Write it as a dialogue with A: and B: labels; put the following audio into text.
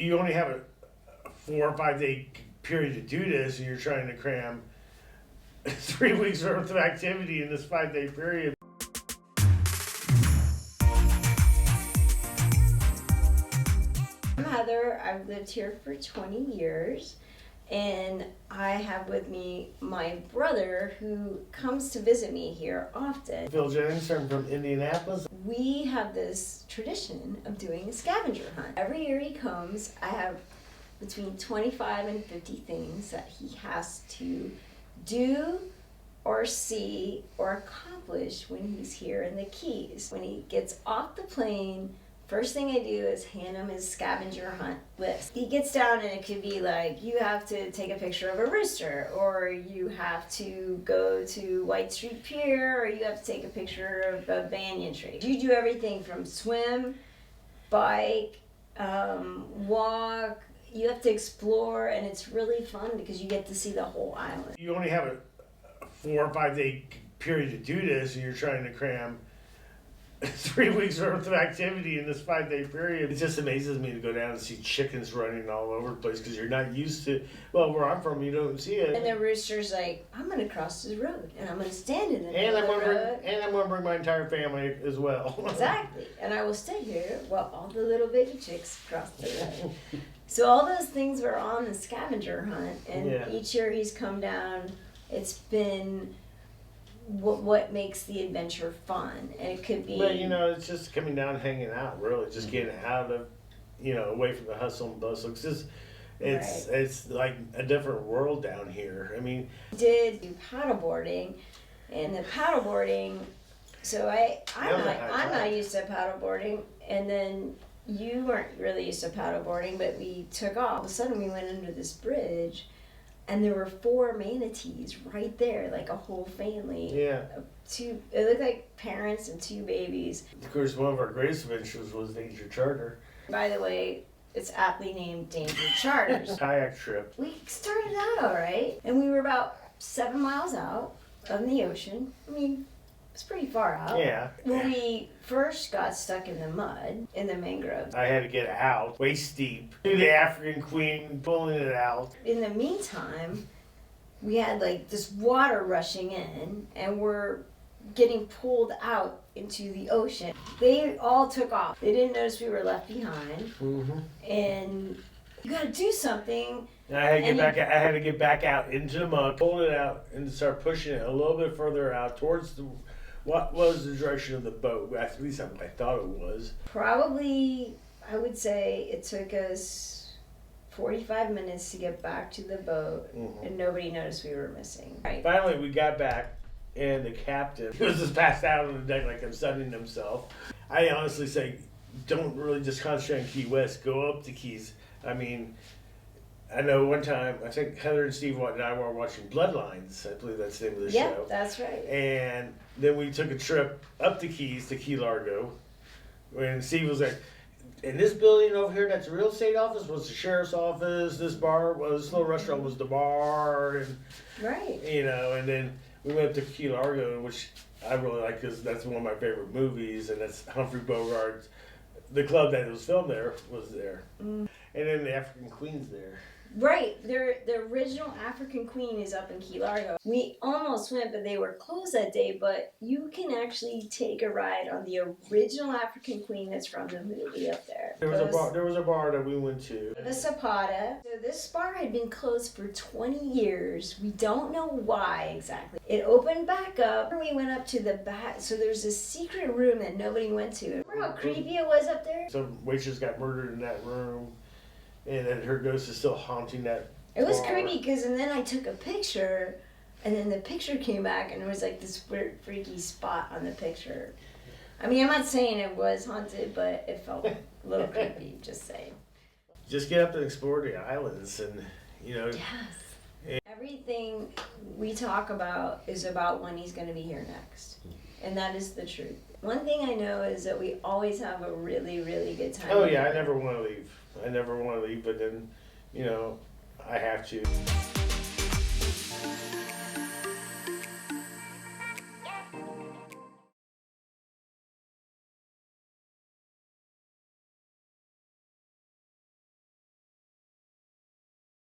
A: You only have a 4 or 5 day period to do this, and you're trying to cram 3 weeks worth of activity in this 5 day period.
B: I'm Heather. I've lived here for 20 years, and I have with me my brother who comes to visit me here often.
A: Phil Jennings, I'm from Indianapolis.
B: We have this tradition of doing a scavenger hunt. Every year he comes, I have between 25 and 50 things that he has to do or see or accomplish when he's here in the Keys. When he gets off the plane, first thing I do is hand him his scavenger hunt list. He gets down and it could be like, you have to take a picture of a rooster, or you have to go to White Street Pier, or you have to take a picture of a banyan tree. You do everything from swim, bike, walk. You have to explore, and it's really fun because you get to see the whole island.
A: You only have a 4 or 5 day period to do this, and you're trying to cram 3 weeks worth of activity in this 5 day period. It just amazes me to go down and see chickens running all over the place because you're not used to, well, where I'm from, you don't see it.
B: And the rooster's like, I'm going to cross the road, and I'm going to stand in the middle of the road.
A: And I'm going to bring my entire family as well.
B: Exactly. And I will stay here while all the little baby chicks cross the road. So all those things were on the scavenger hunt, and each year he's come down. It's been what makes the adventure fun, and it could be.
A: But it's just coming down, and hanging out, really, just getting out of, away from the hustle and bustle. It's like a different world down here. I mean,
B: did do paddleboarding, and the paddleboarding. So I'm not used to paddleboarding, and then. You weren't really used to paddleboarding, but we took off. All of a sudden, we went under this bridge, and there were 4 manatees right there, like a whole family.
A: Yeah.
B: It looked like parents and 2 babies.
A: Of course, one of our greatest adventures was Danger Charter.
B: By the way, it's aptly named Danger Charters.
A: Kayak trip.
B: We started out all right, and we were about 7 miles out on the ocean. I mean, it's pretty far out.
A: Yeah.
B: When we first got stuck in the mud, in the mangroves.
A: I had to get out, waist deep, do the African Queen, pulling it out.
B: In the meantime, we had like this water rushing in, and we're getting pulled out into the ocean. They all took off. They didn't notice we were left behind. Mm-hmm. And you gotta do something.
A: And I had to get back out into the mud, pull it out, and start pushing it a little bit further out towards what was the direction of the boat? At least I thought it was.
B: Probably, I would say it took us 45 minutes to get back to the boat, and nobody noticed we were missing. Right.
A: Finally, we got back, and the captain was just passed out on the deck like I'm sunning himself. I honestly say, don't really just concentrate on Key West. Go up to Keys. I mean, I know one time, I think Heather and Steve and I were watching Bloodlines. I believe that's the name of the show.
B: Yeah, that's right.
A: And then we took a trip up to Keys, to Key Largo. And Steve was like, in this building over here, that's the real estate office, was the sheriff's office. This bar, this little restaurant was the bar. And,
B: right.
A: And then we went up to Key Largo, which I really like because that's one of my favorite movies. And that's Humphrey Bogart's. The club that it was filmed there was there. And then the African Queen's there.
B: Right. The original African Queen is up in Key Largo. We almost went, but they were closed that day. But you can actually take a ride on the original African Queen that's from the movie up there.
A: There was a bar that we went to.
B: The Zapata. So this bar had been closed for 20 years. We don't know why exactly. It opened back up. We went up to the back. So there's a secret room that nobody went to. Remember how creepy it was up there?
A: Some waitress got murdered in that room. And then her ghost is still haunting that.
B: It was creepy because, and then I took a picture, and then the picture came back, and it was like this weird, freaky spot on the picture. I mean, I'm not saying it was haunted, but it felt a little creepy, just saying.
A: Just get up and explore the islands, and
B: Yes. Everything we talk about is about when he's going to be here next, and that is the truth. One thing I know is that we always have a really, really good time.
A: Oh yeah, I never want to leave. But then, I have to.